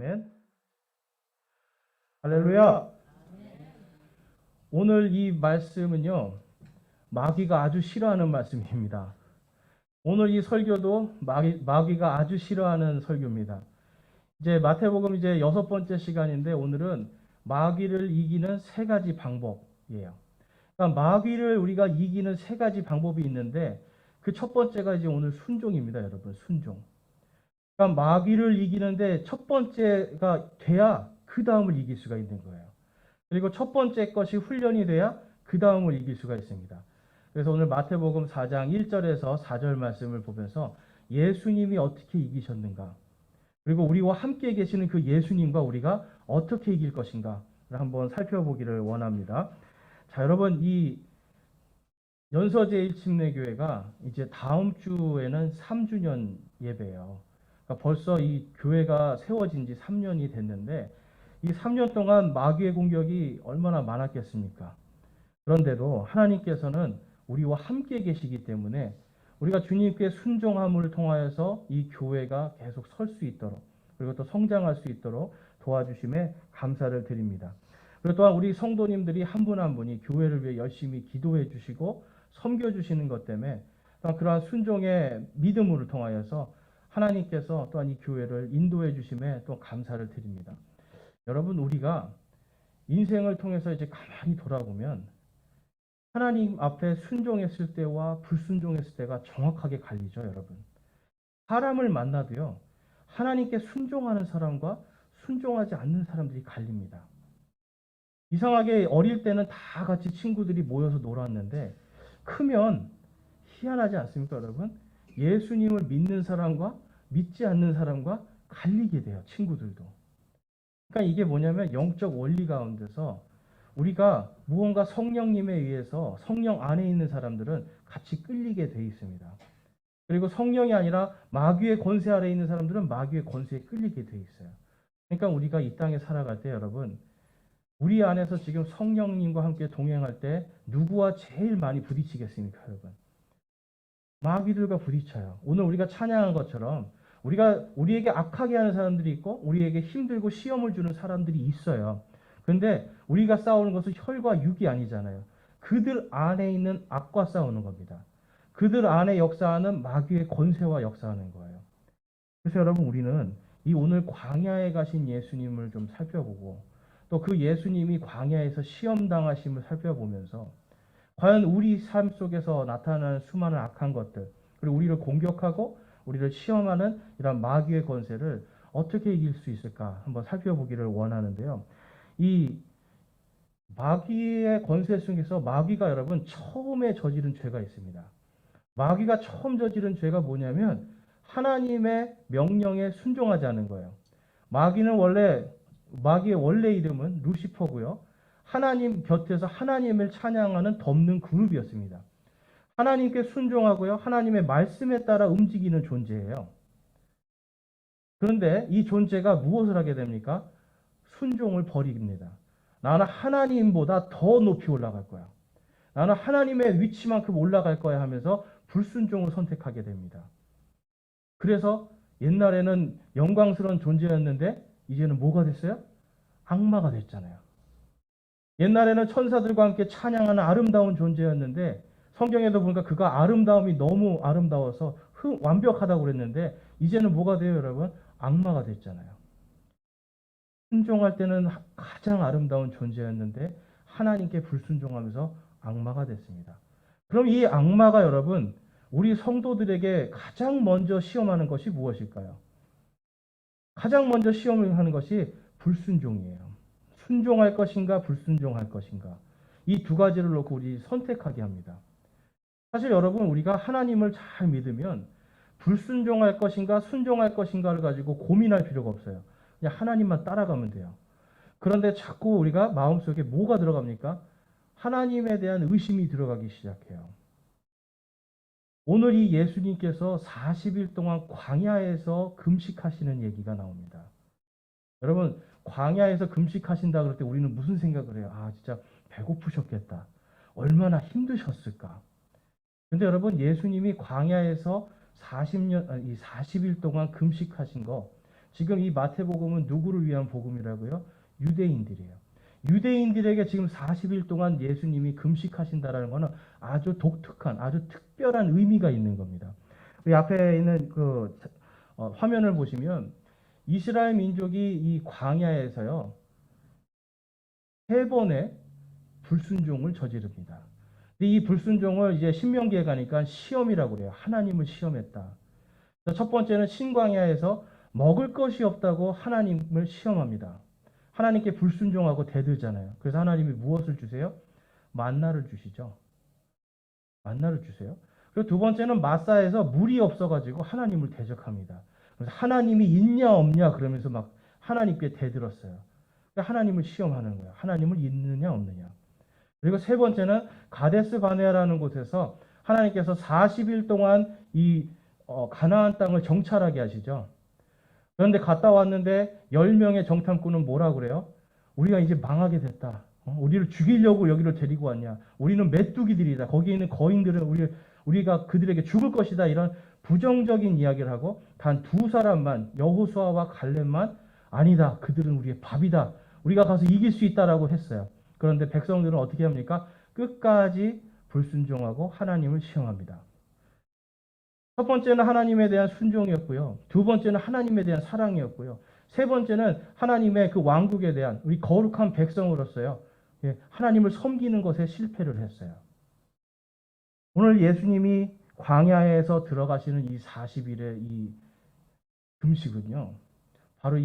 아멘. 할렐루야. 오늘 이 말씀은요, 마귀가 아주 싫어하는 말씀입니다. 오늘 이 설교도 마귀가 아주 싫어하는 설교입니다. 이제 마태복음 이제 6번째 시간인데 오늘은 마귀를 이기는 3가지 방법이에요. 그러니까 마귀를 우리가 이기는 3가지 방법이 있는데 그 첫 번째가 이제 오늘 순종입니다, 여러분. 순종. 그러니까 마귀를 이기는데 첫 번째가 돼야 그 다음을 이길 수가 있는 거예요. 그리고 첫 번째 것이 훈련이 돼야 그 다음을 이길 수가 있습니다. 그래서 오늘 마태복음 4장 1절에서 4절 말씀을 보면서 예수님이 어떻게 이기셨는가, 그리고 우리와 함께 계시는 그 예수님과 우리가 어떻게 이길 것인가를 한번 살펴보기를 원합니다. 자, 여러분, 이 연서제일침례교회가 이제 다음 주에는 3주년 예배예요. 그러니까 벌써 이 교회가 세워진 지 3년이 됐는데 이 3년 동안 마귀의 공격이 얼마나 많았겠습니까? 그런데도 하나님께서는 우리와 함께 계시기 때문에 우리가 주님께 순종함을 통하여서 이 교회가 계속 설 수 있도록, 그리고 또 성장할 수 있도록 도와주심에 감사를 드립니다. 그리고 또한 우리 성도님들이 한 분 한 분이 교회를 위해 열심히 기도해 주시고 섬겨 주시는 것 때문에 또한 그러한 순종의 믿음을 통하여서 하나님께서 또한 이 교회를 인도해 주심에 또 감사를 드립니다. 여러분, 우리가 인생을 통해서 이제 가만히 돌아보면 하나님 앞에 순종했을 때와 불순종했을 때가 정확하게 갈리죠, 여러분. 사람을 만나도요, 하나님께 순종하는 사람과 순종하지 않는 사람들이 갈립니다. 이상하게 어릴 때는 다 같이 친구들이 모여서 놀았는데 크면 희한하지 않습니까, 여러분? 예수님을 믿는 사람과 믿지 않는 사람과 갈리게 돼요, 친구들도. 그러니까 이게 뭐냐면 영적 원리 가운데서 우리가 무언가 성령님에 의해서 성령 안에 있는 사람들은 같이 끌리게 돼 있습니다. 그리고 성령이 아니라 마귀의 권세 아래에 있는 사람들은 마귀의 권세에 끌리게 돼 있어요. 그러니까 우리가 이 땅에 살아갈 때 여러분, 우리 안에서 지금 성령님과 함께 동행할 때 누구와 제일 많이 부딪히겠습니까, 여러분? 마귀들과 부딪혀요. 오늘 우리가 찬양한 것처럼 우리에게 악하게 하는 사람들이 있고 우리에게 힘들고 시험을 주는 사람들이 있어요. 그런데 우리가 싸우는 것은 혈과 육이 아니잖아요. 그들 안에 있는 악과 싸우는 겁니다. 그들 안에 역사하는 마귀의 권세와 역사하는 거예요. 그래서 여러분, 우리는 이 오늘 광야에 가신 예수님을 좀 살펴보고 또 그 예수님이 광야에서 시험 당하심을 살펴보면서 과연 우리 삶 속에서 나타나는 수많은 악한 것들, 그리고 우리를 공격하고 우리를 시험하는 이런 마귀의 권세를 어떻게 이길 수 있을까 한번 살펴보기를 원하는데요. 이 마귀의 권세 속에서 마귀가 여러분 처음에 저지른 죄가 있습니다. 마귀가 처음 저지른 죄가 뭐냐면 하나님의 명령에 순종하지 않는 거예요. 마귀의 원래 이름은 루시퍼고요. 하나님 곁에서 하나님을 찬양하는 덮는 그룹이었습니다. 하나님께 순종하고요, 하나님의 말씀에 따라 움직이는 존재예요. 그런데 이 존재가 무엇을 하게 됩니까? 순종을 버립니다. 나는 하나님보다 더 높이 올라갈 거야. 나는 하나님의 위치만큼 올라갈 거야 하면서 불순종을 선택하게 됩니다. 그래서 옛날에는 영광스러운 존재였는데 이제는 뭐가 됐어요? 악마가 됐잖아요. 옛날에는 천사들과 함께 찬양하는 아름다운 존재였는데 성경에도 보니까 그가 아름다움이 너무 아름다워서 완벽하다고 그랬는데 이제는 뭐가 돼요, 여러분? 악마가 됐잖아요. 순종할 때는 가장 아름다운 존재였는데 하나님께 불순종하면서 악마가 됐습니다. 그럼 이 악마가 여러분, 우리 성도들에게 가장 먼저 시험하는 것이 무엇일까요? 가장 먼저 시험을 하는 것이 불순종이에요. 순종할 것인가 불순종할 것인가, 이 두 가지를 놓고 우리 선택하게 합니다. 사실 여러분, 우리가 하나님을 잘 믿으면 불순종할 것인가 순종할 것인가를 가지고 고민할 필요가 없어요. 그냥 하나님만 따라가면 돼요. 그런데 자꾸 우리가 마음속에 뭐가 들어갑니까? 하나님에 대한 의심이 들어가기 시작해요. 오늘 이 예수님께서 40일 동안 광야에서 금식하시는 얘기가 나옵니다. 여러분, 광야에서 금식하신다 그럴 때 우리는 무슨 생각을 해요? 아, 진짜 배고프셨겠다. 얼마나 힘드셨을까? 근데 여러분, 예수님이 광야에서 40일 동안 금식하신 거, 지금 이 마태복음은 누구를 위한 복음이라고요? 유대인들이에요. 유대인들에게 지금 40일 동안 예수님이 금식하신다라는 것은 아주 독특한, 아주 특별한 의미가 있는 겁니다. 이 앞에 있는 화면을 보시면 이스라엘 민족이 이 광야에서요, 3번의 불순종을 저지릅니다. 근데 이 불순종을 이제 신명기에 가니까 시험이라고 그래요. 하나님을 시험했다. 첫 번째는 신광야에서 먹을 것이 없다고 하나님을 시험합니다. 하나님께 불순종하고 대들잖아요. 그래서 하나님이 무엇을 주세요? 만나를 주시죠. 만나를 주세요. 그리고 두 번째는 마사에서 물이 없어가지고 하나님을 대적합니다. 그래서 하나님이 있냐 없냐 그러면서 막 하나님께 대들었어요. 그러니까 하나님을 시험하는 거예요. 하나님을 있느냐 없느냐. 그리고 세 번째는 가데스 바네아라는 곳에서 하나님께서 40일 동안 이 가나안 땅을 정찰하게 하시죠. 그런데 갔다 왔는데 10명의 정탐꾼은 뭐라 그래요? 우리가 이제 망하게 됐다. 우리를 죽이려고 여기를 데리고 왔냐. 우리는 메뚜기들이다. 거기에 있는 거인들은 우리가 그들에게 죽을 것이다. 이런 부정적인 이야기를 하고 단 2사람만 여호수아와 갈렙만 아니다. 그들은 우리의 밥이다. 우리가 가서 이길 수 있다라고 했어요. 그런데 백성들은 어떻게 합니까? 끝까지 불순종하고 하나님을 시험합니다. 첫 번째는 하나님에 대한 순종이었고요. 두 번째는 하나님에 대한 사랑이었고요. 세 번째는 하나님의 그 왕국에 대한 우리 거룩한 백성으로서요. 하나님을 섬기는 것에 실패를 했어요. 오늘 예수님이 광야에서 들어가시는 이 40일의 이 금식은요. 바로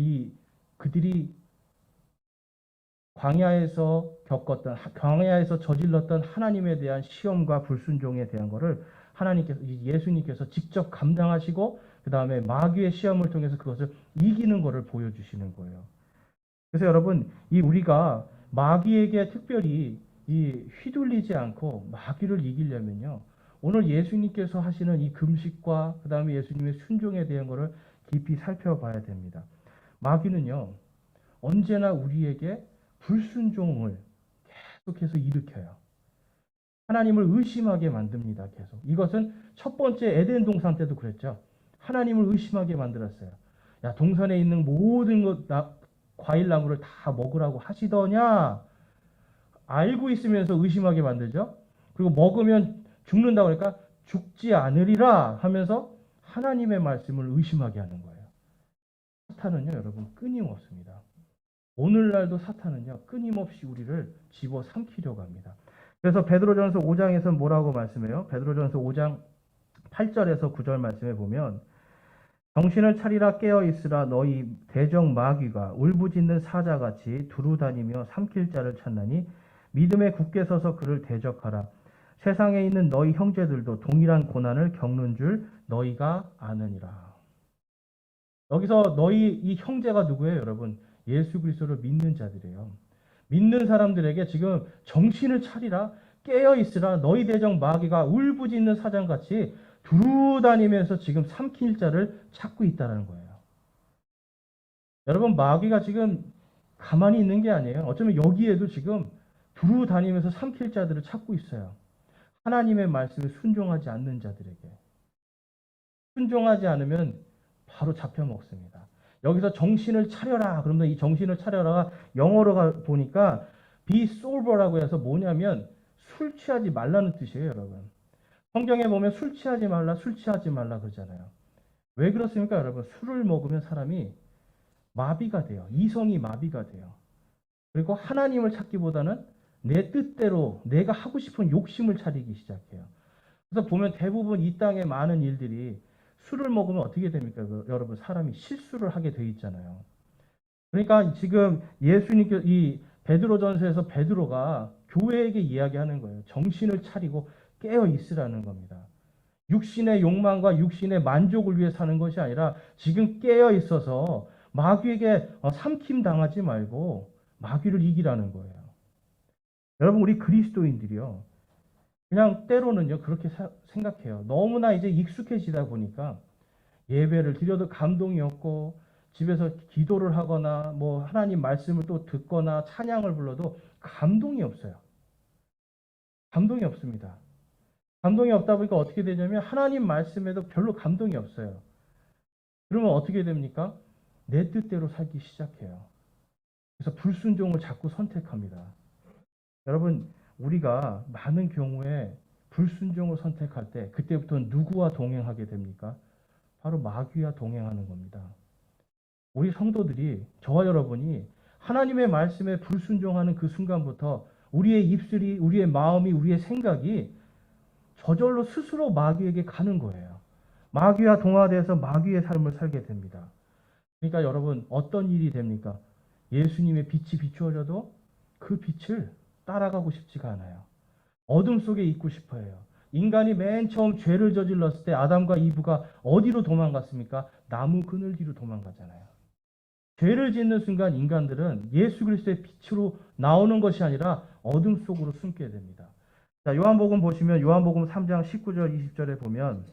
그들이 광야에서 저질렀던 하나님에 대한 시험과 불순종에 대한 것을 예수님께서 직접 감당하시고, 그 다음에 마귀의 시험을 통해서 그것을 이기는 것을 보여주시는 거예요. 그래서 여러분, 우리가 마귀에게 특별히 휘둘리지 않고 마귀를 이기려면요. 오늘 예수님께서 하시는 이 금식과 그 다음에 예수님의 순종에 대한 것을 깊이 살펴봐야 됩니다. 마귀는요, 언제나 우리에게 불순종을 계속해서 일으켜요. 하나님을 의심하게 만듭니다. 계속. 이것은 첫 번째 에덴 동산 때도 그랬죠. 하나님을 의심하게 만들었어요. 야, 동산에 있는 모든 과일나무를 다 먹으라고 하시더냐? 알고 있으면서 의심하게 만들죠. 그리고 먹으면 죽는다고 하니까 죽지 않으리라 하면서 하나님의 말씀을 의심하게 하는 거예요. 사탄은요, 여러분, 끊임없습니다. 오늘날도 사탄은요, 끊임없이 우리를 집어삼키려고 합니다. 그래서 베드로전서 5장에서 뭐라고 말씀해요? 베드로전서 5장 8절에서 9절 말씀에 보면 정신을 차리라 깨어 있으라 너희 대적 마귀가 울부짖는 사자같이 두루다니며 삼킬 자를 찾나니 믿음에 굳게 서서 그를 대적하라. 세상에 있는 너희 형제들도 동일한 고난을 겪는 줄 너희가 아느니라. 여기서 너희 이 형제가 누구예요, 여러분? 예수 그리스도를 믿는 자들이에요. 믿는 사람들에게 지금 정신을 차리라, 깨어 있으라, 너희 대적 마귀가 울부짖는 사장같이 두루다니면서 지금 삼킬 자를 찾고 있다는 거예요. 여러분, 마귀가 지금 가만히 있는 게 아니에요. 어쩌면 여기에도 지금 두루다니면서 삼킬 자들을 찾고 있어요. 하나님의 말씀에 순종하지 않는 자들에게. 순종하지 않으면 바로 잡혀 먹습니다. 여기서 정신을 차려라. 그러면 이 정신을 차려라가 영어로 보니까 be sober라고 해서 뭐냐면 술 취하지 말라는 뜻이에요, 여러분. 성경에 보면 술 취하지 말라, 술 취하지 말라 그러잖아요. 왜 그렇습니까, 여러분? 술을 먹으면 사람이 마비가 돼요. 이성이 마비가 돼요. 그리고 하나님을 찾기보다는 내 뜻대로 내가 하고 싶은 욕심을 차리기 시작해요. 그래서 보면 대부분 이 땅의 많은 일들이 술을 먹으면 어떻게 됩니까? 여러분, 사람이 실수를 하게 돼 있잖아요. 그러니까 지금 예수님께 이 베드로전서에서 베드로가 교회에게 이야기하는 거예요. 정신을 차리고 깨어 있으라는 겁니다. 육신의 욕망과 육신의 만족을 위해 사는 것이 아니라 지금 깨어 있어서 마귀에게 삼킴 당하지 말고 마귀를 이기라는 거예요. 여러분, 우리 그리스도인들이요. 그냥 때로는요, 그렇게 생각해요. 너무나 이제 익숙해지다 보니까 예배를 드려도 감동이 없고, 집에서 기도를 하거나, 뭐, 하나님 말씀을 또 듣거나, 찬양을 불러도 감동이 없어요. 감동이 없습니다. 감동이 없다 보니까 어떻게 되냐면, 하나님 말씀에도 별로 감동이 없어요. 그러면 어떻게 됩니까? 내 뜻대로 살기 시작해요. 그래서 불순종을 자꾸 선택합니다. 여러분, 우리가 많은 경우에 불순종을 선택할 때 그때부터 누구와 동행하게 됩니까? 바로 마귀와 동행하는 겁니다. 우리 성도들이, 저와 여러분이 하나님의 말씀에 불순종하는 그 순간부터 우리의 입술이, 우리의 마음이, 우리의 생각이 저절로 스스로 마귀에게 가는 거예요. 마귀와 동화돼서 마귀의 삶을 살게 됩니다. 그러니까 여러분, 어떤 일이 됩니까? 예수님의 빛이 비추어져도 그 빛을 따라가고 싶지가 않아요. 어둠 속에 있고 싶어 해요. 인간이 맨 처음 죄를 저질렀을 때 아담과 이브가 어디로 도망갔습니까? 나무 그늘 뒤로 도망가잖아요. 죄를 짓는 순간 인간들은 예수 그리스도의 빛으로 나오는 것이 아니라 어둠 속으로 숨게 됩니다. 자, 요한복음 보시면 요한복음 3장 19절 20절에 보면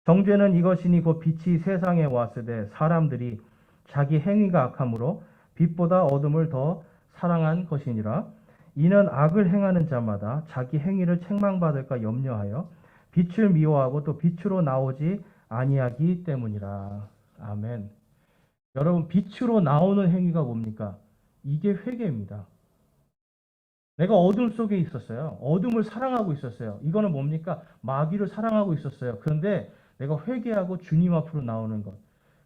정죄는 이것이니 곧 빛이 세상에 왔으되 사람들이 자기 행위가 악함으로 빛보다 어둠을 더 사랑한 것이니라. 이는 악을 행하는 자마다 자기 행위를 책망받을까 염려하여 빛을 미워하고 또 빛으로 나오지 아니하기 때문이라. 아멘. 여러분, 빛으로 나오는 행위가 뭡니까? 이게 회개입니다. 내가 어둠 속에 있었어요. 어둠을 사랑하고 있었어요. 이거는 뭡니까? 마귀를 사랑하고 있었어요. 그런데 내가 회개하고 주님 앞으로 나오는 것.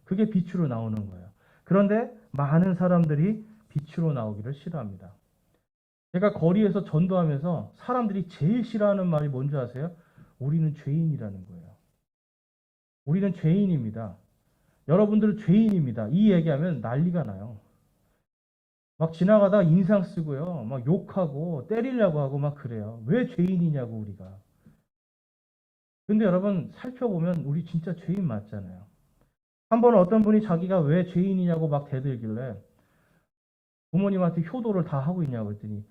그게 빛으로 나오는 거예요. 그런데 많은 사람들이 빛으로 나오기를 싫어합니다. 제가 거리에서 전도하면서 사람들이 제일 싫어하는 말이 뭔지 아세요? 우리는 죄인이라는 거예요. 우리는 죄인입니다. 여러분들은 죄인입니다. 이 얘기하면 난리가 나요. 막 지나가다 인상 쓰고요. 막 욕하고 때리려고 하고 막 그래요. 왜 죄인이냐고 우리가. 근데 여러분 살펴보면 우리 진짜 죄인 맞잖아요. 한 번 어떤 분이 자기가 왜 죄인이냐고 막 대들길래 부모님한테 효도를 다 하고 있냐고 했더니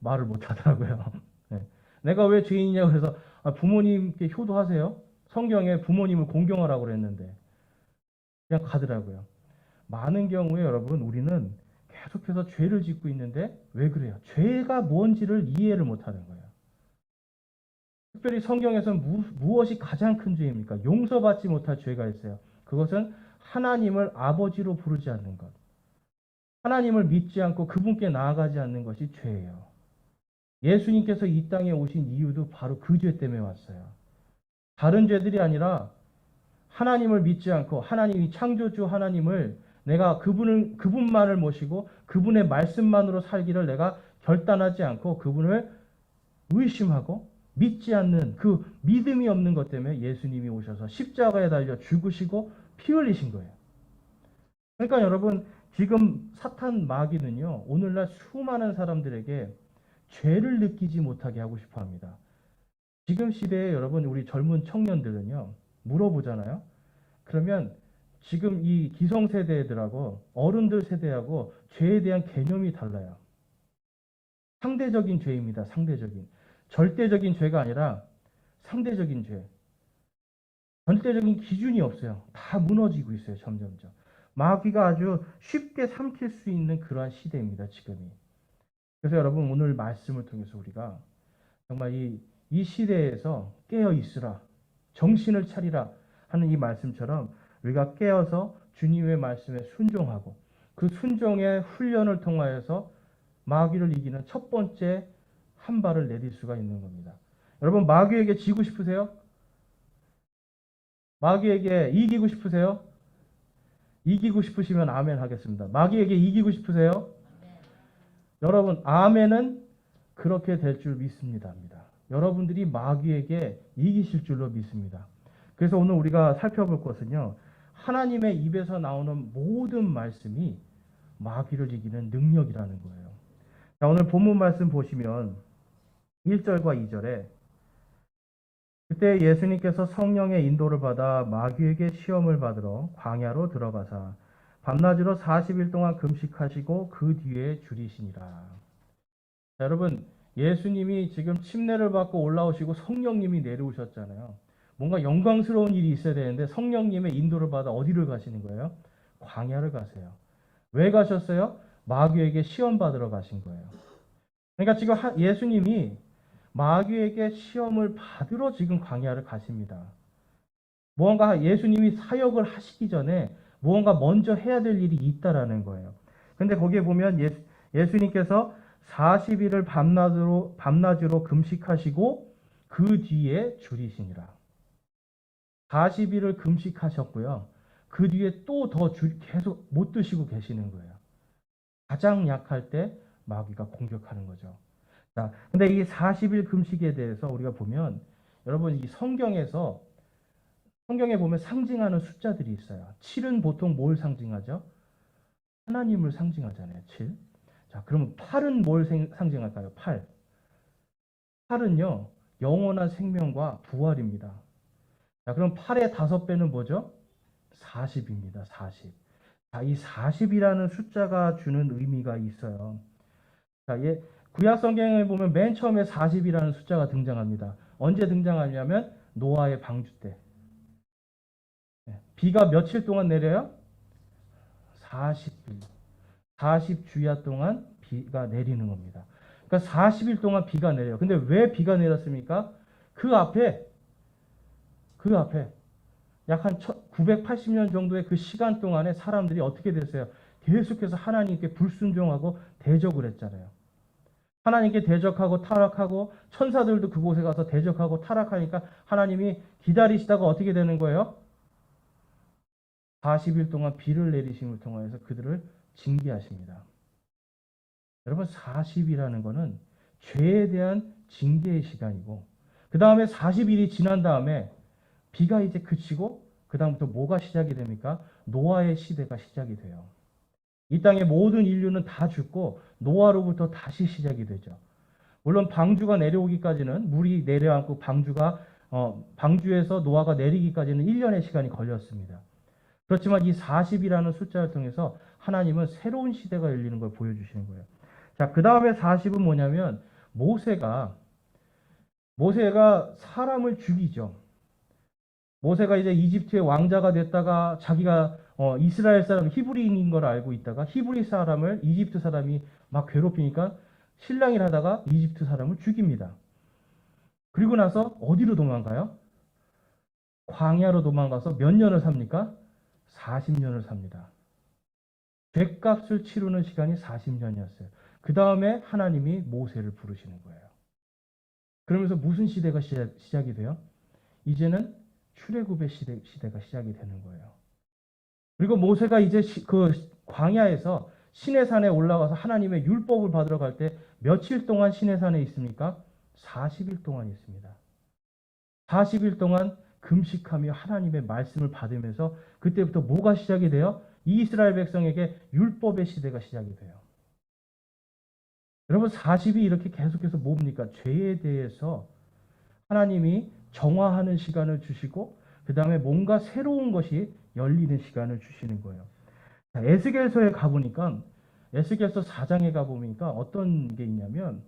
말을 못 하더라고요. 네. 내가 왜 죄인이냐고 해서 부모님께 효도하세요? 성경에 부모님을 공경하라고 그랬는데 그냥 가더라고요. 많은 경우에 여러분 우리는 계속해서 죄를 짓고 있는데 왜 그래요? 죄가 뭔지를 이해를 못하는 거예요. 특별히 성경에서는 무엇이 가장 큰 죄입니까? 용서받지 못할 죄가 있어요. 그것은 하나님을 아버지로 부르지 않는 것. 하나님을 믿지 않고 그분께 나아가지 않는 것이 죄예요. 예수님께서 이 땅에 오신 이유도 바로 그 죄 때문에 왔어요. 다른 죄들이 아니라 하나님을 믿지 않고 하나님이 창조주 하나님을 내가 그분만을 모시고 그분의 말씀만으로 살기를 내가 결단하지 않고 그분을 의심하고 믿지 않는 그 믿음이 없는 것 때문에 예수님이 오셔서 십자가에 달려 죽으시고 피 흘리신 거예요. 그러니까 여러분 지금 사탄 마귀는요 오늘날 수많은 사람들에게 죄를 느끼지 못하게 하고 싶어 합니다. 지금 시대에 여러분 우리 젊은 청년들은요 물어보잖아요. 그러면 지금 이 기성세대들하고 어른들 세대하고 죄에 대한 개념이 달라요. 상대적인 죄입니다. 상대적인. 절대적인 죄가 아니라 상대적인 죄. 절대적인 기준이 없어요. 다 무너지고 있어요. 점점점. 마귀가 아주 쉽게 삼킬 수 있는 그러한 시대입니다. 지금이. 그래서 여러분 오늘 말씀을 통해서 우리가 정말 이 시대에서 깨어 있으라. 정신을 차리라 하는 이 말씀처럼 우리가 깨어서 주님의 말씀에 순종하고 그 순종의 훈련을 통하여서 마귀를 이기는 첫 번째 한 발을 내딜 수가 있는 겁니다. 여러분 마귀에게 지고 싶으세요? 마귀에게 이기고 싶으세요? 이기고 싶으시면 아멘 하겠습니다. 마귀에게 이기고 싶으세요? 여러분 아멘은 그렇게 될 줄 믿습니다. 여러분들이 마귀에게 이기실 줄로 믿습니다. 그래서 오늘 우리가 살펴볼 것은요. 하나님의 입에서 나오는 모든 말씀이 마귀를 이기는 능력이라는 거예요. 자, 오늘 본문 말씀 보시면 1절과 2절에 그때 예수님께서 성령의 인도를 받아 마귀에게 시험을 받으러 광야로 들어가사 밤낮으로 40일 동안 금식하시고 그 뒤에 줄이시니라. 자, 여러분 예수님이 지금 침례를 받고 올라오시고 성령님이 내려오셨잖아요. 뭔가 영광스러운 일이 있어야 되는데 성령님의 인도를 받아 어디를 가시는 거예요? 광야를 가세요. 왜 가셨어요? 마귀에게 시험 받으러 가신 거예요. 그러니까 지금 예수님이 마귀에게 시험을 받으러 지금 광야를 가십니다. 무언가 예수님이 사역을 하시기 전에 무언가 먼저 해야 될 일이 있다라는 거예요. 근데 거기에 보면 예수님께서 40일을 밤낮으로 금식하시고 그 뒤에 줄이시니라. 40일을 금식하셨고요. 그 뒤에 또 더 계속 못 드시고 계시는 거예요. 가장 약할 때 마귀가 공격하는 거죠. 자, 근데 이 40일 금식에 대해서 우리가 보면 여러분 이 성경에 보면 상징하는 숫자들이 있어요. 7은 보통 뭘 상징하죠? 하나님을 상징하잖아요. 7. 자, 그러면 8은 뭘 상징할까요? 8. 8은요, 영원한 생명과 부활입니다. 자, 그럼 8의 5배는 뭐죠? 40입니다. 40. 자, 이 40이라는 숫자가 주는 의미가 있어요. 자, 구약 성경에 보면 맨 처음에 40이라는 숫자가 등장합니다. 언제 등장하냐면 노아의 방주 때. 비가 며칠 동안 내려요? 40일. 40주야 동안 비가 내리는 겁니다. 그러니까 40일 동안 비가 내려요. 근데 왜 비가 내렸습니까? 그 앞에 약 한 980년 정도의 그 시간 동안에 사람들이 어떻게 됐어요? 계속해서 하나님께 불순종하고 대적을 했잖아요. 하나님께 대적하고 타락하고 천사들도 그곳에 가서 대적하고 타락하니까 하나님이 기다리시다가 어떻게 되는 거예요? 40일 동안 비를 내리심을 통해서 그들을 징계하십니다. 여러분 40이라는 거는 죄에 대한 징계의 시간이고 그 다음에 40일이 지난 다음에 비가 이제 그치고 그 다음부터 뭐가 시작이 됩니까? 노아의 시대가 시작이 돼요. 이 땅의 모든 인류는 다 죽고 노아로부터 다시 시작이 되죠. 물론 방주가 내려오기까지는 물이 내려앉고 방주에서 노아가 내리기까지는 1년의 시간이 걸렸습니다. 그렇지만 이 40이라는 숫자를 통해서 하나님은 새로운 시대가 열리는 걸 보여주시는 거예요. 자, 그 다음에 40은 뭐냐면 모세가 사람을 죽이죠. 모세가 이제 이집트의 왕자가 됐다가 자기가 이스라엘 사람 히브리인인 걸 알고 있다가 히브리 사람을 이집트 사람이 막 괴롭히니까 실랑이를 하다가 이집트 사람을 죽입니다. 그리고 나서 어디로 도망가요? 광야로 도망가서 몇 년을 삽니까? 40년을 삽니다. 죄값을 치르는 시간이 40년이었어요. 그 다음에 하나님이 모세를 부르시는 거예요. 그러면서 무슨 시대가 시작이 돼요? 이제는 출애굽의 시대가 시작이 되는 거예요. 그리고 모세가 이제 그 광야에서 시내산에 올라가서 하나님의 율법을 받으러 갈 때 며칠 동안 시내산에 있습니까? 40일 동안 있습니다. 40일 동안 금식하며 하나님의 말씀을 받으면서 그때부터 뭐가 시작이 돼요? 이스라엘 백성에게 율법의 시대가 시작이 돼요. 여러분 40이 이렇게 계속해서 뭡니까? 죄에 대해서 하나님이 정화하는 시간을 주시고 그 다음에 뭔가 새로운 것이 열리는 시간을 주시는 거예요. 자, 에스겔서에 가보니까 에스겔서 4장에 가보니까 어떤 게 있냐면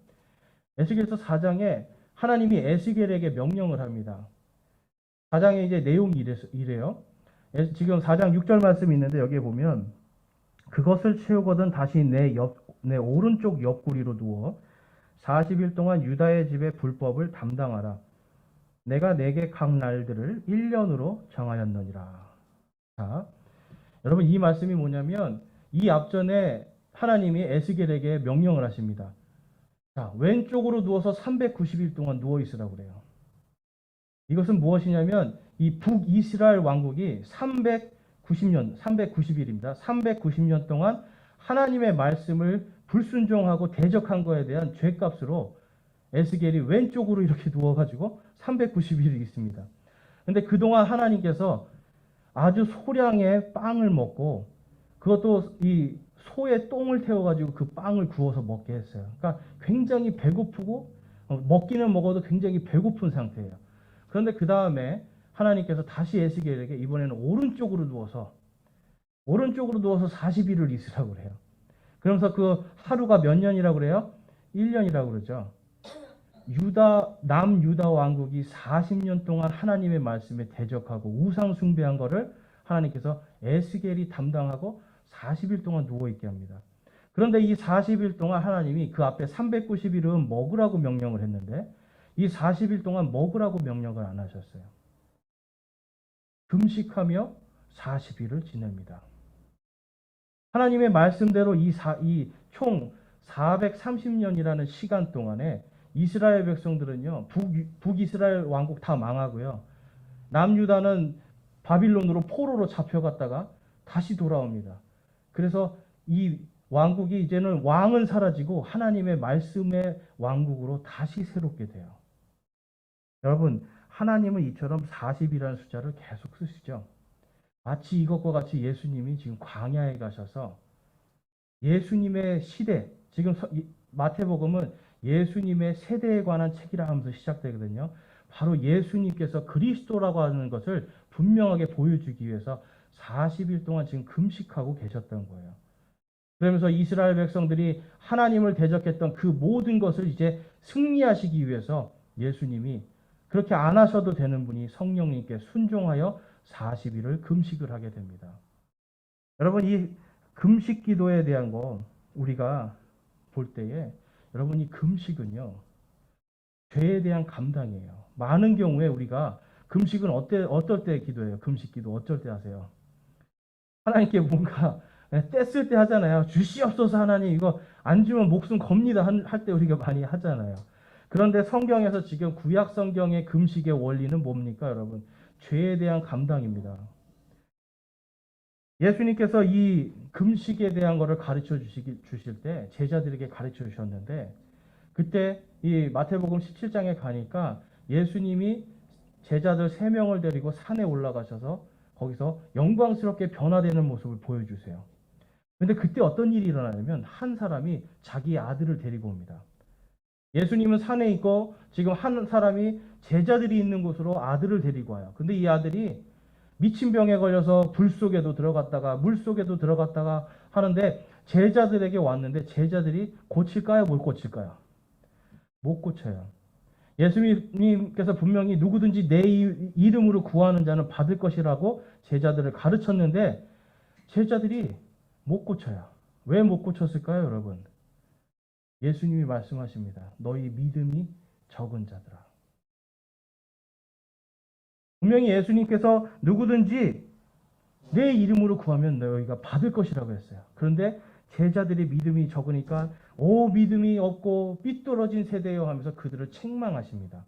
에스겔서 4장에 하나님이 에스겔에게 명령을 합니다. 4장에 이제 내용이 이래요. 지금 4장 6절 말씀이 있는데 여기에 보면 그것을 채우거든 다시 내 오른쪽 옆구리로 누워 40일 동안 유다의 집의 불법을 담당하라. 내가 내게 각 날들을 1년으로 정하였느니라. 자, 여러분 이 말씀이 뭐냐면 이 앞전에 하나님이 에스겔에게 명령을 하십니다. 자, 왼쪽으로 누워서 390일 동안 누워 있으라고 그래요. 이것은 무엇이냐면 이 북이스라엘 왕국이 390일입니다. 390년 동안 하나님의 말씀을 불순종하고 대적한 거에 대한 죄값으로 에스겔이 왼쪽으로 이렇게 누워가지고 390일이 있습니다. 근데 그동안 하나님께서 아주 소량의 빵을 먹고 그것도 이 소의 똥을 태워가지고 그 빵을 구워서 먹게 했어요. 그러니까 굉장히 배고프고 먹기는 먹어도 굉장히 배고픈 상태예요. 그런데 그 다음에 하나님께서 다시 에스겔에게 이번에는 오른쪽으로 누워서 40일을 있으라고 그래요. 그러면서 그 하루가 몇 년이라고 그래요? 1년이라고 그러죠. 남유다 왕국이 40년 동안 하나님의 말씀에 대적하고 우상 숭배한 거를 하나님께서 에스겔이 담당하고 40일 동안 누워있게 합니다. 그런데 이 40일 동안 하나님이 그 앞에 390일은 먹으라고 명령을 했는데 이 40일 동안 먹으라고 명령을 안 하셨어요. 금식하며 40일을 지냅니다. 하나님의 말씀대로 이 총 430년이라는 시간 동안에 이스라엘 백성들은요, 북이스라엘 왕국 다 망하고요. 남유다는 바빌론으로 포로로 잡혀갔다가 다시 돌아옵니다. 그래서 이 왕국이 이제는 왕은 사라지고 하나님의 말씀의 왕국으로 다시 새롭게 돼요. 여러분, 하나님은 이처럼 40이라는 숫자를 계속 쓰시죠. 마치 이것과 같이 예수님이 지금 광야에 가셔서 예수님의 시대, 지금 마태복음은 예수님의 세대에 관한 책이라 하면서 시작되거든요. 바로 예수님께서 그리스도라고 하는 것을 분명하게 보여주기 위해서 40일 동안 지금 금식하고 계셨던 거예요. 그러면서 이스라엘 백성들이 하나님을 대적했던 그 모든 것을 이제 승리하시기 위해서 예수님이 그렇게 안 하셔도 되는 분이 성령님께 순종하여 40일을 금식을 하게 됩니다. 여러분, 이 금식 기도에 대한 거 우리가 볼 때에 여러분, 이 금식은요, 죄에 대한 감당이에요. 많은 경우에 우리가 금식은 어떨 때 기도해요? 금식 기도 어쩔 때 하세요? 하나님께 뭔가 뗐을 때 하잖아요. 주시옵소서 하나님, 이거 안 주면 목숨 겁니다 할 때 우리가 많이 하잖아요. 그런데 성경에서 지금 구약 성경의 금식의 원리는 뭡니까, 여러분? 죄에 대한 감당입니다. 예수님께서 이 금식에 대한 것을 가르쳐 주실 때 제자들에게 가르쳐 주셨는데, 그때 이 마태복음 17장에 가니까 예수님이 제자들 3명을 데리고 산에 올라가셔서 거기서 영광스럽게 변화되는 모습을 보여주세요. 근데 그때 어떤 일이 일어나냐면 한 사람이 자기 아들을 데리고 옵니다. 예수님은 산에 있고 지금 한 사람이 제자들이 있는 곳으로 아들을 데리고 와요. 근데 이 아들이 미친 병에 걸려서 불 속에도 들어갔다가 물 속에도 들어갔다가 하는데 제자들에게 왔는데 제자들이 고칠까요? 못 고칠까요? 못 고쳐요. 예수님께서 분명히 누구든지 내 이름으로 구하는 자는 받을 것이라고 제자들을 가르쳤는데 제자들이 못 고쳐요. 왜 못 고쳤을까요, 여러분? 예수님이 말씀하십니다. 너희 믿음이 적은 자들아. 분명히 예수님께서 누구든지 내 이름으로 구하면 너희가 받을 것이라고 했어요. 그런데 제자들이 믿음이 적으니까 오 믿음이 없고 삐뚤어진 세대요 하면서 그들을 책망하십니다.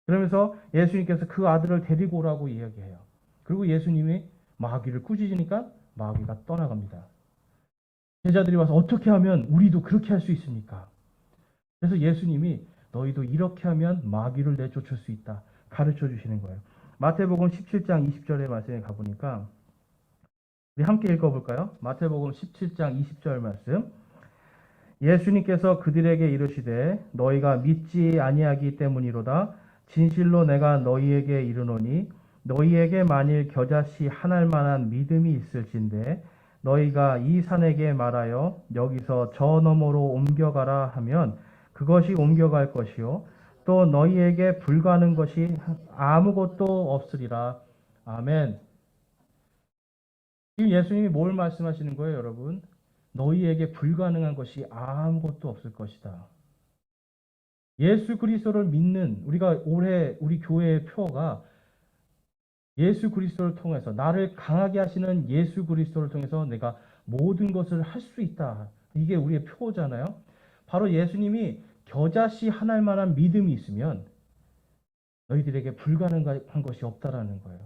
그러면서 예수님께서 그 아들을 데리고 오라고 이야기해요. 그리고 예수님이 마귀를 꾸짖으니까 마귀가 떠나갑니다. 제자들이 와서 어떻게 하면 우리도 그렇게 할 수 있습니까? 그래서 예수님이 너희도 이렇게 하면 마귀를 내쫓을 수 있다. 가르쳐 주시는 거예요. 마태복음 17장 20절의 말씀에 가보니까 우리 함께 읽어볼까요? 마태복음 17장 20절 말씀. 예수님께서 그들에게 이르시되 너희가 믿지 아니하기 때문이로다. 진실로 내가 너희에게 이르노니 너희에게 만일 겨자씨 한 알 만한 믿음이 있을진데 너희가 이 산에게 말하여 여기서 저 너머로 옮겨가라 하면 그것이 옮겨갈 것이요 또 너희에게 불가능 것이 아무것도 없으리라. 아멘. 지금 예수님이 뭘 말씀하시는 거예요, 여러분? 너희에게 불가능한 것이 아무것도 없을 것이다. 예수 그리스도를 믿는 우리가 올해 우리 교회의 표어가 예수 그리스도를 통해서 나를 강하게 하시는 예수 그리스도를 통해서 내가 모든 것을 할 수 있다. 이게 우리의 표어잖아요. 바로 예수님이 겨자씨 한 알만한 믿음이 있으면 너희들에게 불가능한 것이 없다라는 거예요.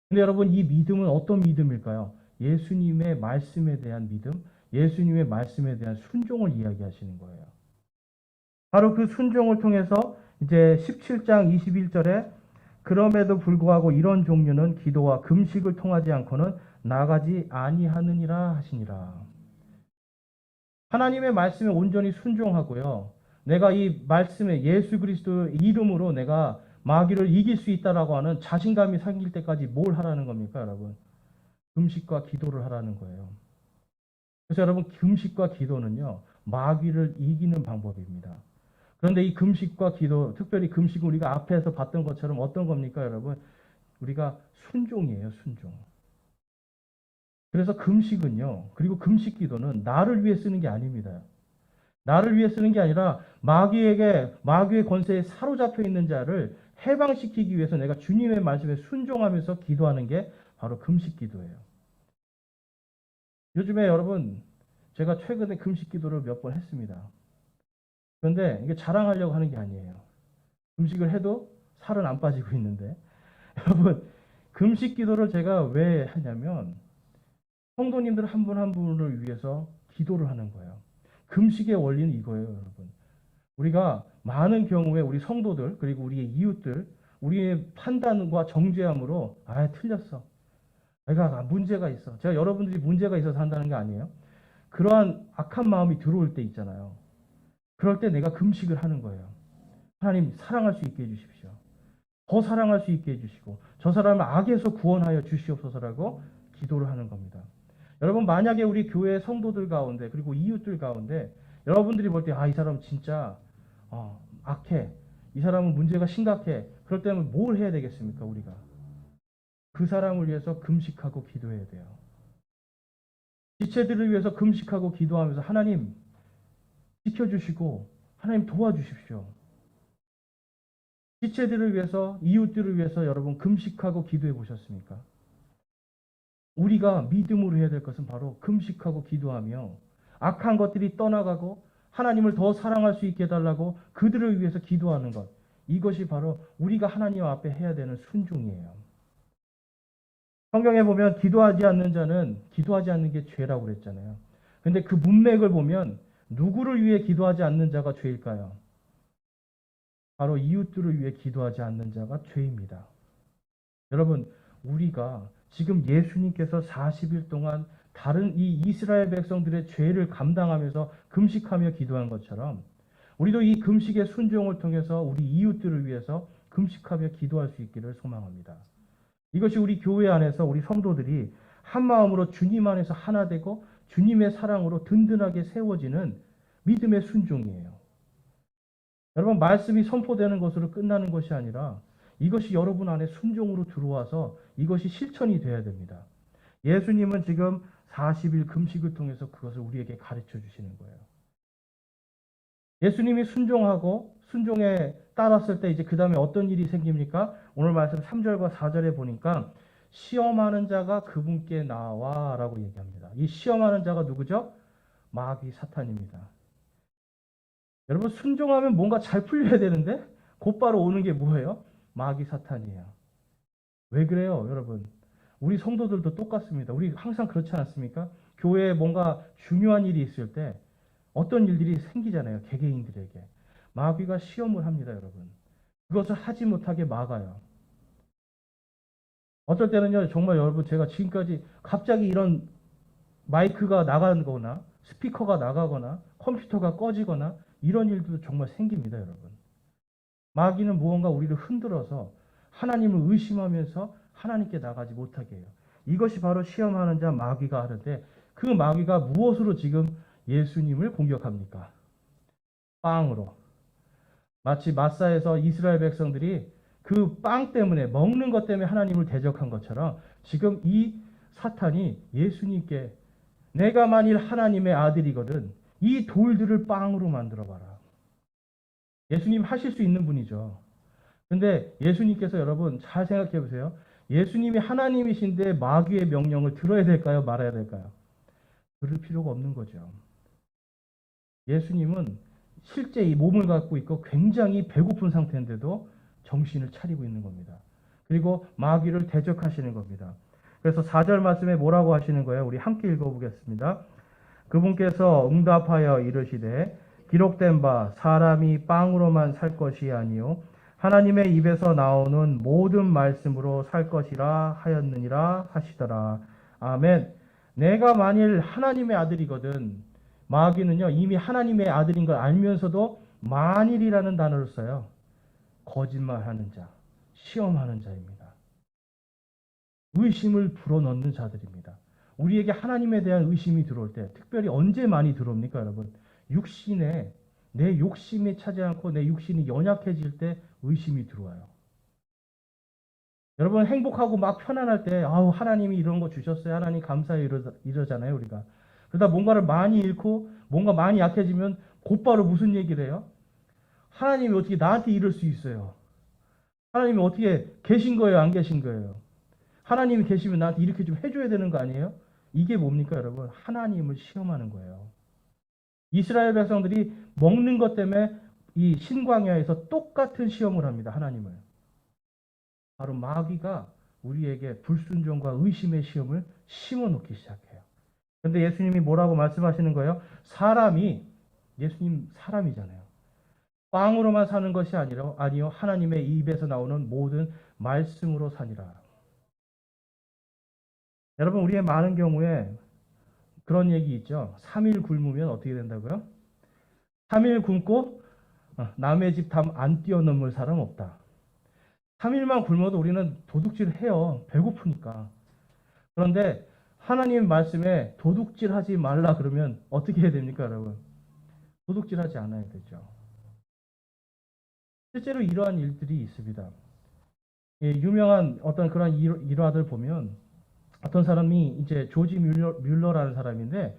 근데 여러분 이 믿음은 어떤 믿음일까요? 예수님의 말씀에 대한 믿음, 예수님의 말씀에 대한 순종을 이야기하시는 거예요. 바로 그 순종을 통해서 이제 17장 21절에 그럼에도 불구하고 이런 종류는 기도와 금식을 통하지 않고는 나가지 아니하느니라 하시니라. 하나님의 말씀에 온전히 순종하고요. 내가 이 말씀에 예수 그리스도 이름으로 내가 마귀를 이길 수 있다라고 하는 자신감이 생길 때까지 뭘 하라는 겁니까, 여러분? 금식과 기도를 하라는 거예요. 그래서 여러분 금식과 기도는요. 마귀를 이기는 방법입니다. 그런데 이 금식과 기도, 특별히 금식은 우리가 앞에서 봤던 것처럼 어떤 겁니까, 여러분? 우리가 순종이에요, 순종. 그래서 금식은요, 그리고 금식 기도는 나를 위해 쓰는 게 아닙니다. 나를 위해 쓰는 게 아니라 마귀의 권세에 사로잡혀 있는 자를 해방시키기 위해서 내가 주님의 말씀에 순종하면서 기도하는 게 바로 금식 기도예요. 요즘에 여러분, 제가 최근에 금식 기도를 몇 번 했습니다. 그런데 이게 자랑하려고 하는 게 아니에요. 금식을 해도 살은 안 빠지고 있는데. 여러분, 금식 기도를 제가 왜 하냐면, 성도님들 한 분 한 분을 위해서 기도를 하는 거예요. 금식의 원리는 이거예요, 여러분. 우리가 많은 경우에 우리 성도들, 그리고 우리의 이웃들, 우리의 판단과 정죄함으로, 틀렸어. 내가 문제가 있어. 제가 여러분들이 문제가 있어서 한다는 게 아니에요. 그러한 악한 마음이 들어올 때 있잖아요. 그럴 때 내가 금식을 하는 거예요. 하나님 사랑할 수 있게 해주십시오. 더 사랑할 수 있게 해주시고 저 사람을 악에서 구원하여 주시옵소서라고 기도를 하는 겁니다. 여러분, 만약에 우리 교회 성도들 가운데 그리고 이웃들 가운데 여러분들이 볼 때 이 사람 진짜 악해, 이 사람은 문제가 심각해, 그럴 때는 뭘 해야 되겠습니까? 우리가 그 사람을 위해서 금식하고 기도해야 돼요. 지체들을 위해서 금식하고 기도하면서 하나님 지켜주시고 하나님 도와주십시오. 지체들을 위해서, 이웃들을 위해서 여러분 금식하고 기도해 보셨습니까? 우리가 믿음으로 해야 될 것은 바로 금식하고 기도하며 악한 것들이 떠나가고 하나님을 더 사랑할 수 있게 해달라고 그들을 위해서 기도하는 것. 이것이 바로 우리가 하나님 앞에 해야 되는 순종이에요. 성경에 보면 기도하지 않는 자는 기도하지 않는 게 죄라고 그랬잖아요. 근데 그 문맥을 보면 누구를 위해 기도하지 않는 자가 죄일까요? 바로 이웃들을 위해 기도하지 않는 자가 죄입니다. 여러분, 우리가 지금 예수님께서 40일 동안 다른 이 이스라엘 백성들의 죄를 감당하면서 금식하며 기도한 것처럼 우리도 이 금식의 순종을 통해서 우리 이웃들을 위해서 금식하며 기도할 수 있기를 소망합니다. 이것이 우리 교회 안에서 우리 성도들이 한 마음으로 주님 안에서 하나 되고 주님의 사랑으로 든든하게 세워지는 믿음의 순종이에요. 여러분, 말씀이 선포되는 것으로 끝나는 것이 아니라 이것이 여러분 안에 순종으로 들어와서 이것이 실천이 되어야 됩니다. 예수님은 지금 40일 금식을 통해서 그것을 우리에게 가르쳐 주시는 거예요. 예수님이 순종하고 순종에 따랐을 때 이제 그 다음에 어떤 일이 생깁니까? 오늘 말씀 3절과 4절에 보니까 시험하는 자가 그분께 나와 라고 얘기합니다. 이 시험하는 자가 누구죠? 마귀 사탄입니다. 여러분, 순종하면 뭔가 잘 풀려야 되는데 곧바로 오는 게 뭐예요? 마귀 사탄이에요. 왜 그래요, 여러분? 우리 성도들도 똑같습니다. 우리 항상 그렇지 않습니까? 교회에 뭔가 중요한 일이 있을 때 어떤 일들이 생기잖아요, 개개인들에게. 마귀가 시험을 합니다, 여러분. 그것을 하지 못하게 막아요. 어떨 때는요, 정말 여러분, 제가 지금까지 갑자기 이런 마이크가 나가거나 스피커가 나가거나 컴퓨터가 꺼지거나 이런 일도 정말 생깁니다, 여러분. 마귀는 무언가 우리를 흔들어서 하나님을 의심하면서 하나님께 나가지 못하게 해요. 이것이 바로 시험하는 자 마귀가 하는데 그 마귀가 무엇으로 지금 예수님을 공격합니까? 빵으로. 마치 마사에서 이스라엘 백성들이 그 빵 때문에, 먹는 것 때문에 하나님을 대적한 것처럼 지금 이 사탄이 예수님께 내가 만일 하나님의 아들이거든 이 돌들을 빵으로 만들어봐라. 예수님 하실 수 있는 분이죠. 근데 예수님께서 여러분 잘 생각해 보세요. 예수님이 하나님이신데 마귀의 명령을 들어야 될까요? 말아야 될까요? 들을 필요가 없는 거죠. 예수님은 실제 이 몸을 갖고 있고 굉장히 배고픈 상태인데도 정신을 차리고 있는 겁니다. 그리고 마귀를 대적하시는 겁니다. 그래서 4절 말씀에 뭐라고 하시는 거예요? 우리 함께 읽어보겠습니다. 그분께서 응답하여 이르시되 기록된 바 사람이 빵으로만 살 것이 아니요 하나님의 입에서 나오는 모든 말씀으로 살 것이라 하였느니라 하시더라. 아멘. 내가 만일 하나님의 아들이거든. 마귀는요 이미 하나님의 아들인 걸 알면서도 만일이라는 단어를 써요. 거짓말하는 자, 시험하는 자입니다. 의심을 불어넣는 자들입니다. 우리에게 하나님에 대한 의심이 들어올 때 특별히 언제 많이 들어옵니까, 여러분? 육신에 내 욕심이 차지 않고 내 육신이 연약해질 때 의심이 들어와요. 여러분 행복하고 막 편안할 때 하나님이 이런 거 주셨어요. 하나님 감사해요 이러잖아요, 우리가. 그러다 뭔가를 많이 잃고 뭔가 많이 약해지면 곧바로 무슨 얘기를 해요? 하나님이 어떻게 나한테 이럴 수 있어요? 하나님이 어떻게 계신 거예요? 안 계신 거예요? 하나님이 계시면 나한테 이렇게 좀 해줘야 되는 거 아니에요? 이게 뭡니까, 여러분? 하나님을 시험하는 거예요. 이스라엘 백성들이 먹는 것 때문에 이 신광야에서 똑같은 시험을 합니다, 하나님을. 바로 마귀가 우리에게 불순종과 의심의 시험을 심어놓기 시작해요. 그런데 예수님이 뭐라고 말씀하시는 거예요? 예수님 사람이잖아요. 빵으로만 사는 것이 아니요 하나님의 입에서 나오는 모든 말씀으로 사니라. 여러분, 우리의 많은 경우에 그런 얘기 있죠. 3일 굶으면 어떻게 된다고요? 3일 굶고 남의 집 담 안 뛰어넘을 사람 없다. 3일만 굶어도 우리는 도둑질 해요. 배고프니까. 그런데 하나님 말씀에 도둑질 하지 말라 그러면 어떻게 해야 됩니까, 여러분? 도둑질 하지 않아야 되죠. 실제로 이러한 일들이 있습니다. 예, 유명한 어떤 그런 일화들 보면 어떤 사람이 이제 조지 뮬러라는 사람인데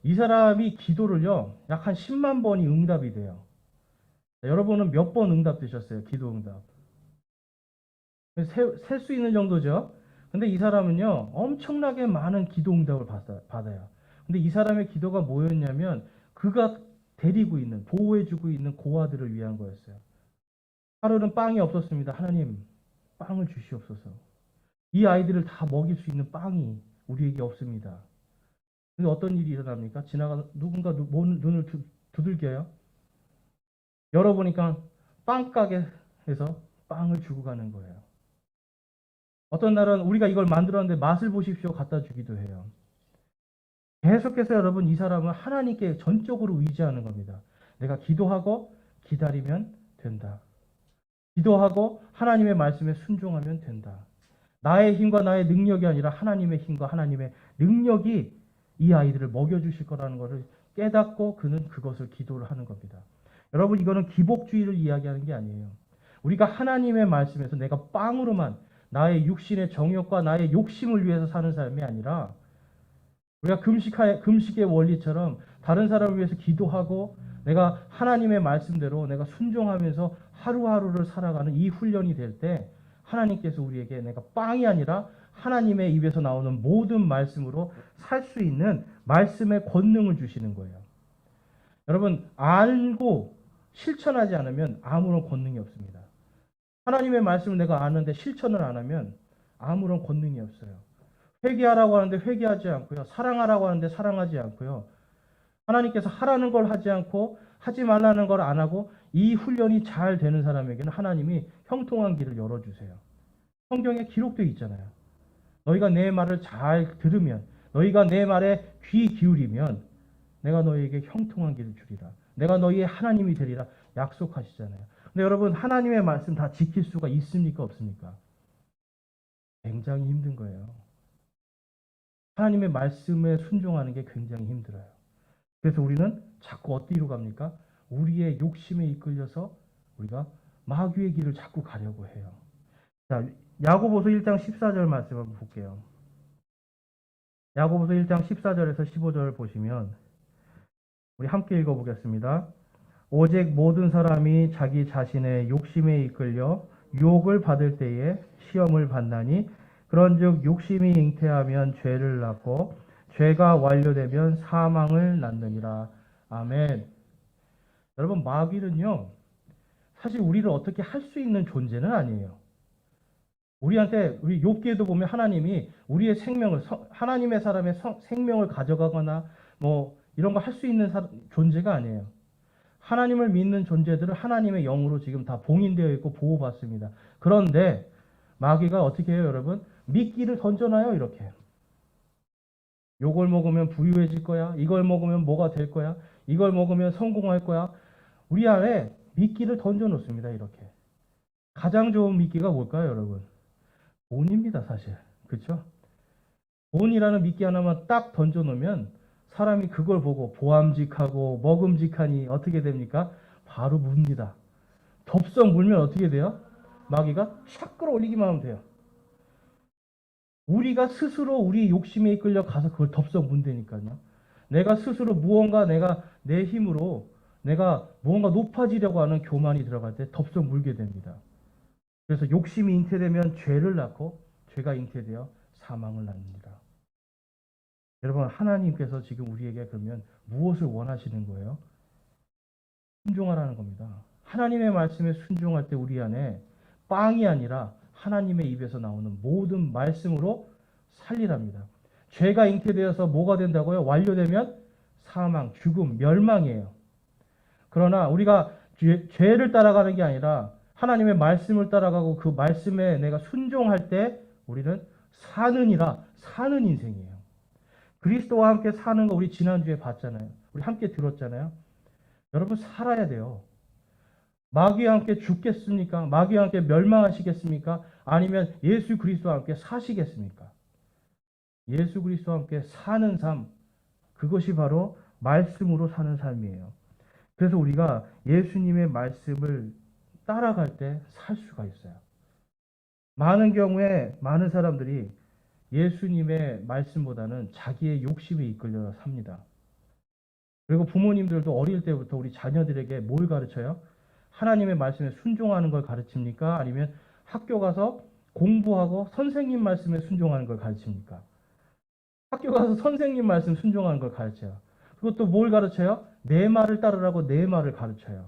이 사람이 기도를요, 약 한 10만 번이 응답이 돼요. 여러분은 몇 번 응답되셨어요? 기도 응답. 셀 수 있는 정도죠. 근데 이 사람은요, 엄청나게 많은 기도 응답을 받아요. 근데 이 사람의 기도가 뭐였냐면, 그가 데리고 있는, 보호해주고 있는 고아들을 위한 거였어요. 하루는 빵이 없었습니다. 하나님, 빵을 주시옵소서. 이 아이들을 다 먹일 수 있는 빵이 우리에게 없습니다. 근데 어떤 일이 일어납니까? 누군가 눈을 두들겨요. 열어보니까 빵가게에서 빵을 주고 가는 거예요. 어떤 날은 우리가 이걸 만들었는데 맛을 보십시오 갖다 주기도 해요. 계속해서 여러분 이 사람은 하나님께 전적으로 의지하는 겁니다. 내가 기도하고 기다리면 된다. 기도하고 하나님의 말씀에 순종하면 된다. 나의 힘과 나의 능력이 아니라 하나님의 힘과 하나님의 능력이 이 아이들을 먹여주실 거라는 것을 깨닫고 그는 그것을 기도를 하는 겁니다. 여러분, 이거는 기복주의를 이야기하는 게 아니에요. 우리가 하나님의 말씀에서 내가 빵으로만 나의 육신의 정욕과 나의 욕심을 위해서 사는 삶이 아니라 우리가 금식의 원리처럼 다른 사람을 위해서 기도하고 내가 하나님의 말씀대로 내가 순종하면서 하루하루를 살아가는 이 훈련이 될 때 하나님께서 우리에게 내가 빵이 아니라 하나님의 입에서 나오는 모든 말씀으로 살 수 있는 말씀의 권능을 주시는 거예요. 여러분, 알고 실천하지 않으면 아무런 권능이 없습니다. 하나님의 말씀을 내가 아는데 실천을 안 하면 아무런 권능이 없어요. 회개하라고 하는데 회개하지 않고요. 사랑하라고 하는데 사랑하지 않고요. 하나님께서 하라는 걸 하지 않고 하지 말라는 걸 안 하고 이 훈련이 잘 되는 사람에게는 하나님이 형통한 길을 열어주세요. 성경에 기록되어 있잖아요. 너희가 내 말을 잘 들으면, 너희가 내 말에 귀 기울이면 내가 너희에게 형통한 길을 주리라. 내가 너희의 하나님이 되리라 약속하시잖아요. 근데 여러분, 하나님의 말씀 다 지킬 수가 있습니까? 없습니까? 굉장히 힘든 거예요. 하나님의 말씀에 순종하는 게 굉장히 힘들어요. 그래서 우리는 자꾸 어디로 갑니까? 우리의 욕심에 이끌려서 우리가 마귀의 길을 자꾸 가려고 해요. 자, 야고보서 1장 14절 말씀 한번 볼게요. 야고보서 1장 14절에서 15절 보시면 우리 함께 읽어보겠습니다. 오직 모든 사람이 자기 자신의 욕심에 이끌려 유혹을 받을 때에 시험을 받나니 그런즉 욕심이 잉태하면 죄를 낳고 죄가 완료되면 사망을 낳느니라. 아멘. 여러분, 마귀는요, 사실 우리를 어떻게 할 수 있는 존재는 아니에요. 우리 욥기에도 보면 하나님이 우리의 생명을, 하나님의 사람의 생명을 가져가거나 뭐 이런 거 할 수 있는 존재가 아니에요. 하나님을 믿는 존재들은 하나님의 영으로 지금 다 봉인되어 있고 보호받습니다. 그런데 마귀가 어떻게 해요, 여러분? 미끼를 던져놔요, 이렇게. 요걸 먹으면 부유해질 거야. 이걸 먹으면 뭐가 될 거야. 이걸 먹으면 성공할 거야. 우리 안에 미끼를 던져놓습니다, 이렇게. 가장 좋은 미끼가 뭘까요, 여러분? 돈입니다, 사실. 그렇죠? 돈이라는 미끼 하나만 딱 던져놓으면 사람이 그걸 보고 보암직하고 먹음직하니 어떻게 됩니까? 바로 묻니다. 덥석 물면 어떻게 돼요? 마귀가 샥 끌어올리기만 하면 돼요. 우리가 스스로 우리 욕심에 이끌려 가서 그걸 덥석 문다니까요. 내가 스스로 내가 내 힘으로 내가 무언가 높아지려고 하는 교만이 들어갈 때 덥석 물게 됩니다. 그래서 욕심이 잉태되면 죄를 낳고 죄가 잉태되어 사망을 낳습니다. 여러분, 하나님께서 지금 우리에게 그러면 무엇을 원하시는 거예요? 순종하라는 겁니다. 하나님의 말씀에 순종할 때 우리 안에 빵이 아니라 하나님의 입에서 나오는 모든 말씀으로 살리랍니다. 죄가 잉태되어서 뭐가 된다고요? 완료되면 사망, 죽음, 멸망이에요. 그러나 우리가 죄를 따라가는 게 아니라 하나님의 말씀을 따라가고 그 말씀에 내가 순종할 때 우리는 사는 인생이에요. 그리스도와 함께 사는 거 우리 지난주에 봤잖아요. 우리 함께 들었잖아요. 여러분 살아야 돼요. 마귀와 함께 죽겠습니까? 마귀와 함께 멸망하시겠습니까? 아니면 예수 그리스도와 함께 사시겠습니까? 예수 그리스도와 함께 사는 삶, 그것이 바로 말씀으로 사는 삶이에요. 그래서 우리가 예수님의 말씀을 따라갈 때 살 수가 있어요. 많은 경우에 많은 사람들이 예수님의 말씀보다는 자기의 욕심에 이끌려 삽니다. 그리고 부모님들도 어릴 때부터 우리 자녀들에게 뭘 가르쳐요? 하나님의 말씀에 순종하는 걸 가르칩니까? 아니면 학교 가서 공부하고 선생님 말씀에 순종하는 걸 가르칩니까? 학교 가서 선생님 말씀 순종하는 걸 가르쳐요. 그것도 뭘 가르쳐요? 내 말을 따르라고 내 말을 가르쳐요.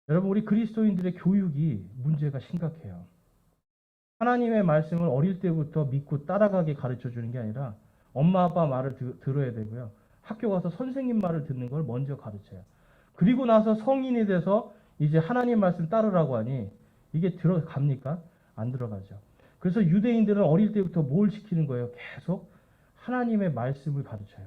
여러분, 우리 그리스도인들의 교육이 문제가 심각해요. 하나님의 말씀을 어릴 때부터 믿고 따라가게 가르쳐 주는 게 아니라 엄마 아빠 말을 들어야 되고요. 학교 가서 선생님 말을 듣는 걸 먼저 가르쳐요. 그리고 나서 성인이 돼서 이제 하나님 말씀 따르라고 하니 이게 들어갑니까? 안 들어가죠. 그래서 유대인들은 어릴 때부터 뭘 시키는 거예요? 계속 하나님의 말씀을 가르쳐요.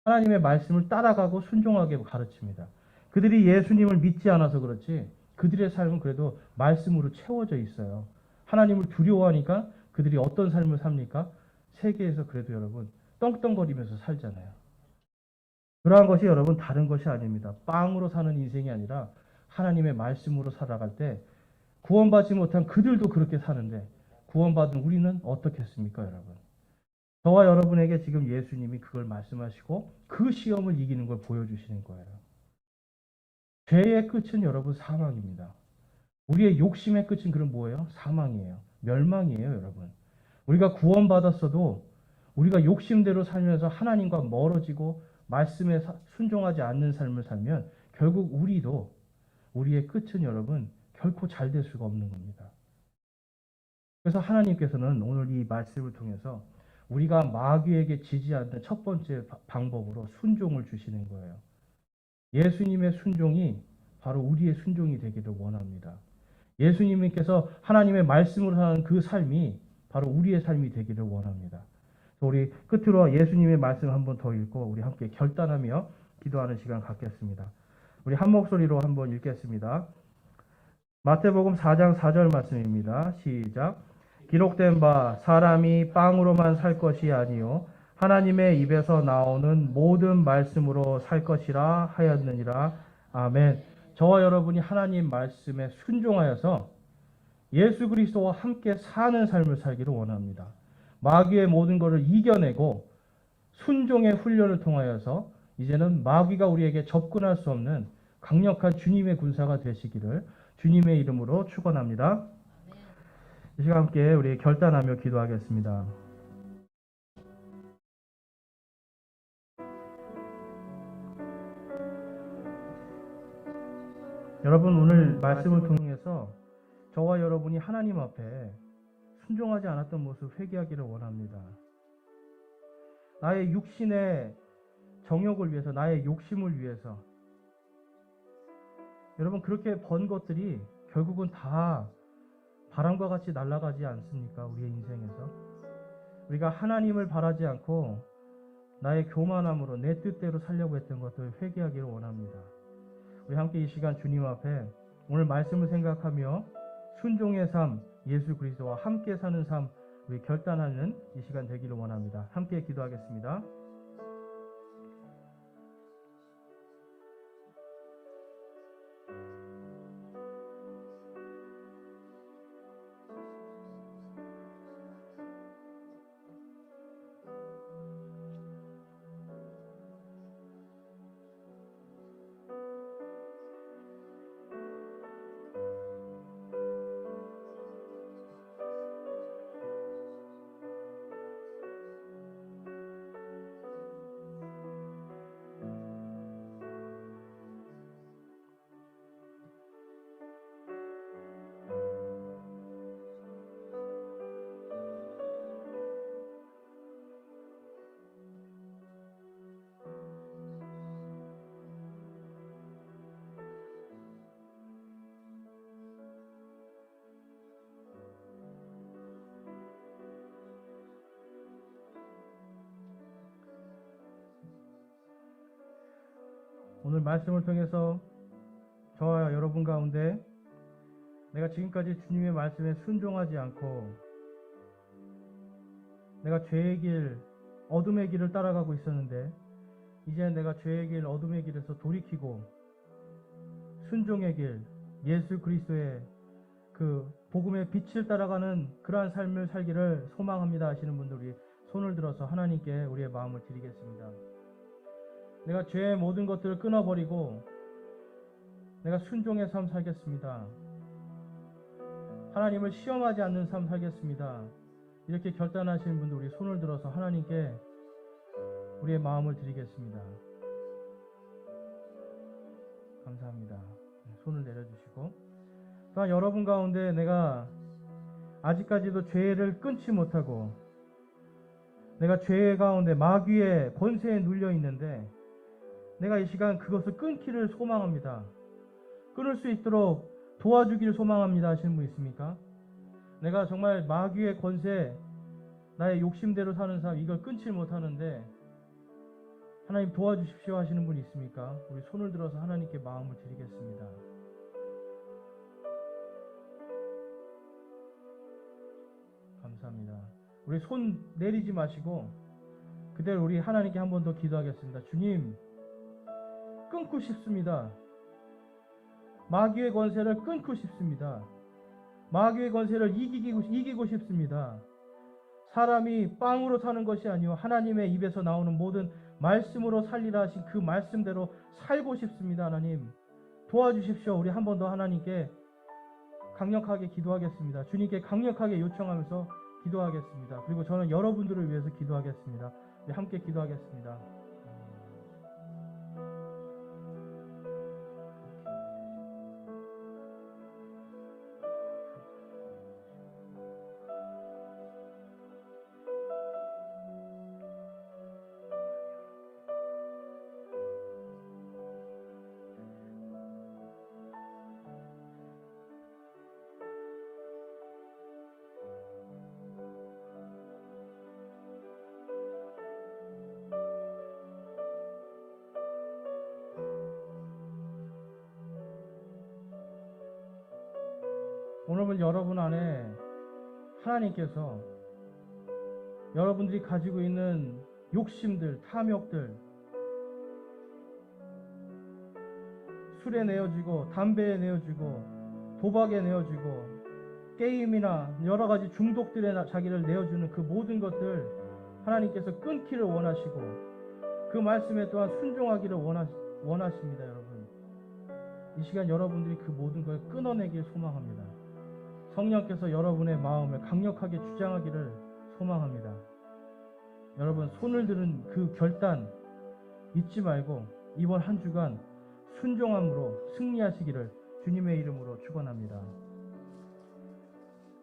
하나님의 말씀을 따라가고 순종하게 가르칩니다. 그들이 예수님을 믿지 않아서 그렇지 그들의 삶은 그래도 말씀으로 채워져 있어요. 하나님을 두려워하니까 그들이 어떤 삶을 삽니까? 세계에서 그래도 여러분 떵떵거리면서 살잖아요. 그러한 것이 여러분 다른 것이 아닙니다. 빵으로 사는 인생이 아니라 하나님의 말씀으로 살아갈 때 구원받지 못한 그들도 그렇게 사는데 구원받은 우리는 어떻겠습니까, 여러분? 저와 여러분에게 지금 예수님이 그걸 말씀하시고 그 시험을 이기는 걸 보여주시는 거예요. 죄의 끝은 여러분 사망입니다. 우리의 욕심의 끝은 그럼 뭐예요? 사망이에요. 멸망이에요, 여러분. 우리가 구원받았어도 우리가 욕심대로 살면서 하나님과 멀어지고 말씀에 순종하지 않는 삶을 살면 결국 우리도 우리의 끝은 여러분 결코 잘 될 수가 없는 겁니다. 그래서 하나님께서는 오늘 이 말씀을 통해서 우리가 마귀에게 지지 않는 첫 번째 방법으로 순종을 주시는 거예요. 예수님의 순종이 바로 우리의 순종이 되기를 원합니다. 예수님께서 하나님의 말씀으로 사는 그 삶이 바로 우리의 삶이 되기를 원합니다. 우리 끝으로 예수님의 말씀 한 번 더 읽고 우리 함께 결단하며 기도하는 시간 갖겠습니다. 우리 한 목소리로 한번 읽겠습니다. 마태복음 4장 4절 말씀입니다. 시작. 기록된 바 사람이 빵으로만 살 것이 아니요 하나님의 입에서 나오는 모든 말씀으로 살 것이라 하였느니라. 아멘. 저와 여러분이 하나님 말씀에 순종하여서 예수 그리스도와 함께 사는 삶을 살기를 원합니다. 마귀의 모든 것을 이겨내고 순종의 훈련을 통하여서 이제는 마귀가 우리에게 접근할 수 없는 강력한 주님의 군사가 되시기를 주님의 이름으로 축원합니다. 이 시간 함께 우리 결단하며 기도하겠습니다. 여러분, 오늘 말씀을 통해서 저와 여러분이 하나님 앞에 순종하지 않았던 모습 회개하기를 원합니다. 나의 육신의 정욕을 위해서, 나의 욕심을 위해서 여러분 그렇게 번 것들이 결국은 다 바람과 같이 날아가지 않습니까? 우리의 인생에서 우리가 하나님을 바라지 않고 나의 교만함으로 내 뜻대로 살려고 했던 것들 회개하기를 원합니다. 우리 함께 이 시간 주님 앞에 오늘 말씀을 생각하며 순종의 삶, 예수 그리스도와 함께 사는 삶 우리 결단하는 이 시간 되기를 원합니다. 함께 기도하겠습니다. 오늘 말씀을 통해서 저와 여러분 가운데 내가 지금까지 주님의 말씀에 순종하지 않고 내가 죄의 길, 어둠의 길을 따라가고 있었는데 이제 내가 죄의 길, 어둠의 길에서 돌이키고 순종의 길, 예수 그리스도의 그 복음의 빛을 따라가는 그러한 삶을 살기를 소망합니다 하시는 분들이 손을 들어서 하나님께 우리의 마음을 드리겠습니다. 내가 죄의 모든 것들을 끊어버리고 내가 순종의 삶 살겠습니다. 하나님을 시험하지 않는 삶 살겠습니다. 이렇게 결단하시는 분들 우리 손을 들어서 하나님께 우리의 마음을 드리겠습니다. 감사합니다. 손을 내려주시고, 또한 여러분 가운데 내가 아직까지도 죄를 끊지 못하고 내가 죄 가운데 마귀의 권세에 눌려 있는데 내가 이 시간 그것을 끊기를 소망합니다. 끊을 수 있도록 도와주기를 소망합니다 하시는 분 있습니까? 내가 정말 마귀의 권세, 나의 욕심대로 사는 삶, 이걸 끊지 못하는데 하나님 도와주십시오 하시는 분 있습니까? 우리 손을 들어서 하나님께 마음을 드리겠습니다. 감사합니다. 우리 손 내리지 마시고 그대로 우리 하나님께 한 번 더 기도하겠습니다. 주님, 끊고 싶습니다. 마귀의 권세를 끊고 싶습니다. 마귀의 권세를 이기고 싶습니다. 사람이 빵으로 사는 것이 아니요 하나님의 입에서 나오는 모든 말씀으로 살리라 하신 그 말씀대로 살고 싶습니다. 하나님 도와주십시오. 우리 한 번 더 하나님께 강력하게 기도하겠습니다. 주님께 강력하게 요청하면서 기도하겠습니다. 그리고 저는 여러분들을 위해서 기도하겠습니다. 우리 함께 기도하겠습니다. 오늘 여러분 안에 하나님께서 여러분들이 가지고 있는 욕심들, 탐욕들, 술에 내어지고 담배에 내어지고 도박에 내어지고 게임이나 여러 가지 중독들에 자기를 내어주는 그 모든 것들 하나님께서 끊기를 원하시고 그 말씀에 또한 순종하기를 원하십니다. 여러분, 이 시간 여러분들이 그 모든 걸 끊어내길 소망합니다. 성령께서 여러분의 마음을 강력하게 주장하기를 소망합니다. 여러분, 손을 드는 그 결단 잊지 말고 이번 한 주간 순종함으로 승리하시기를 주님의 이름으로 축원합니다.